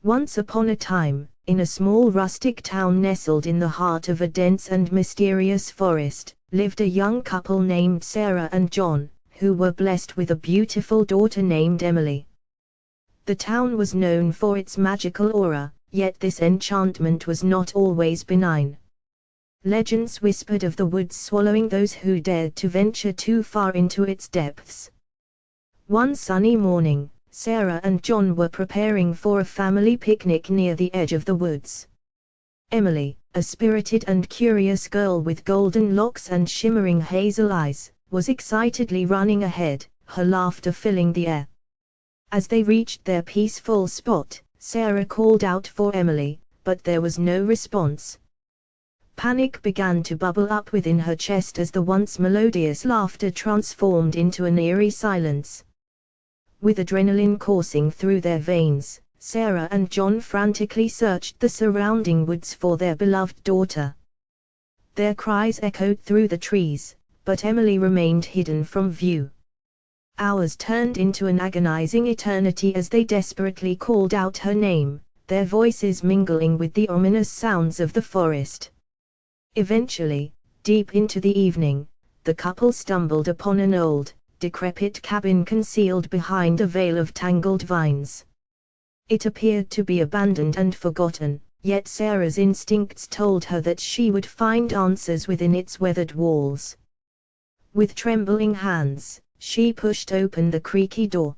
Once upon a time, in a small rustic town nestled in the heart of a dense and mysterious forest, lived a young couple named Sarah and John, who were blessed with a beautiful daughter named Emily. The town was known for its magical aura, yet this enchantment was not always benign. Legends whispered of the woods swallowing those who dared to venture too far into its depths. One sunny morning, Sarah and John were preparing for a family picnic near the edge of the woods. Emily, a spirited and curious girl with golden locks and shimmering hazel eyes, was excitedly running ahead, her laughter filling the air. As they reached their peaceful spot, Sarah called out for Emily, but there was no response. Panic began to bubble up within her chest as the once melodious laughter transformed into an eerie silence. With adrenaline coursing through their veins, Sarah and John frantically searched the surrounding woods for their beloved daughter. Their cries echoed through the trees, but Emily remained hidden from view. Hours turned into an agonizing eternity as they desperately called out her name, their voices mingling with the ominous sounds of the forest. Eventually, deep into the evening, the couple stumbled upon an old, decrepit cabin concealed behind a veil of tangled vines. It appeared to be abandoned and forgotten, yet Sarah's instincts told her that she would find answers within its weathered walls. With trembling hands, she pushed open the creaky door.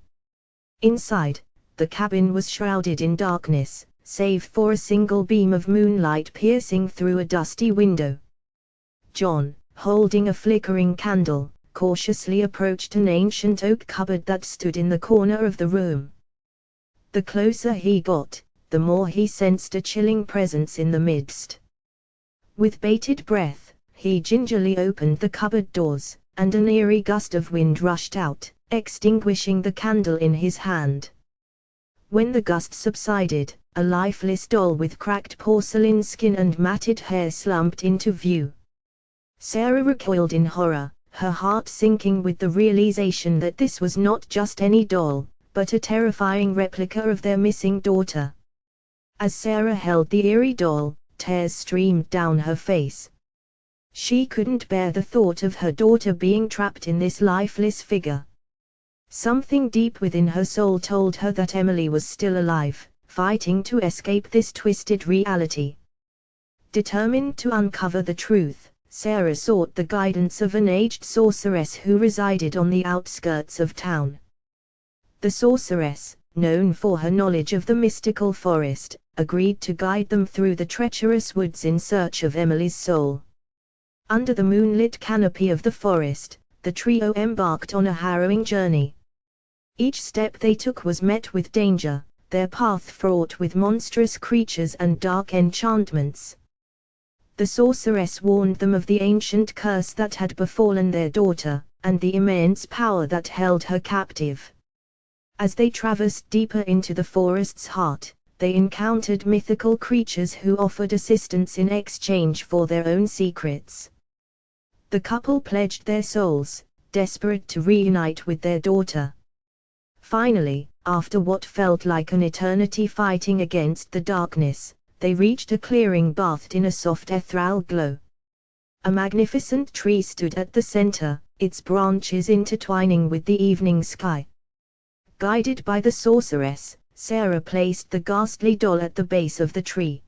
Inside, the cabin was shrouded in darkness, save for a single beam of moonlight piercing through a dusty window. John, holding a flickering candle, cautiously approached an ancient oak cupboard that stood in the corner of the room. The closer he got, the more he sensed a chilling presence in the midst. With bated breath, he gingerly opened the cupboard doors, and an eerie gust of wind rushed out, extinguishing the candle in his hand. When the gust subsided, a lifeless doll with cracked porcelain skin and matted hair slumped into view. Sarah recoiled in horror, her heart sinking with the realization that this was not just any doll, but a terrifying replica of their missing daughter. As Sarah held the eerie doll, tears streamed down her face. She couldn't bear the thought of her daughter being trapped in this lifeless figure. Something deep within her soul told her that Emily was still alive, fighting to escape this twisted reality. Determined to uncover the truth, Sarah sought the guidance of an aged sorceress who resided on the outskirts of town. The sorceress, known for her knowledge of the mystical forest, agreed to guide them through the treacherous woods in search of Emily's soul. Under the moonlit canopy of the forest, the trio embarked on a harrowing journey. Each step they took was met with danger, their path fraught with monstrous creatures and dark enchantments. The sorceress warned them of the ancient curse that had befallen their daughter, and the immense power that held her captive. As they traversed deeper into the forest's heart, they encountered mythical creatures who offered assistance in exchange for their own secrets. The couple pledged their souls, desperate to reunite with their daughter. Finally, after what felt like an eternity fighting against the darkness, they reached a clearing bathed in a soft ethereal glow. A magnificent tree stood at the center, its branches intertwining with the evening sky. Guided by the sorceress, Sarah placed the ghastly doll at the base of the tree.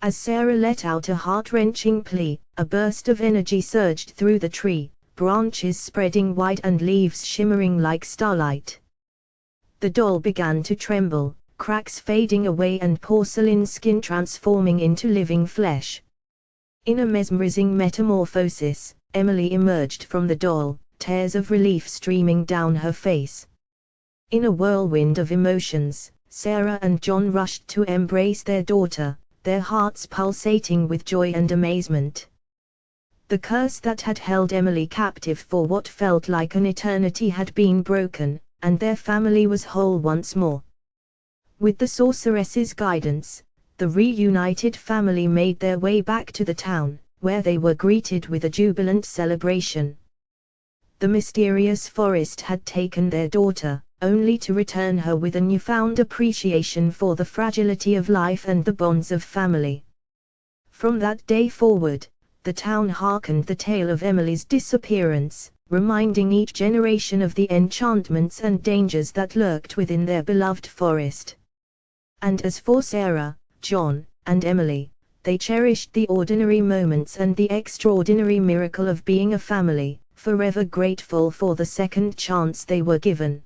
As Sarah let out a heart-wrenching plea, a burst of energy surged through the tree, branches spreading wide and leaves shimmering like starlight. The doll began to tremble, cracks fading away and porcelain skin transforming into living flesh. In a mesmerizing metamorphosis, Emily emerged from the doll, tears of relief streaming down her face. In a whirlwind of emotions, Sarah and John rushed to embrace their daughter, their hearts pulsating with joy and amazement. The curse that had held Emily captive for what felt like an eternity had been broken, and their family was whole once more. With the sorceress's guidance, the reunited family made their way back to the town, where they were greeted with a jubilant celebration. The mysterious forest had taken their daughter, only to return her with a newfound appreciation for the fragility of life and the bonds of family. From that day forward, the town hearkened the tale of Emily's disappearance, reminding each generation of the enchantments and dangers that lurked within their beloved forest. And as for Sarah, John, and Emily, they cherished the ordinary moments and the extraordinary miracle of being a family, forever grateful for the second chance they were given.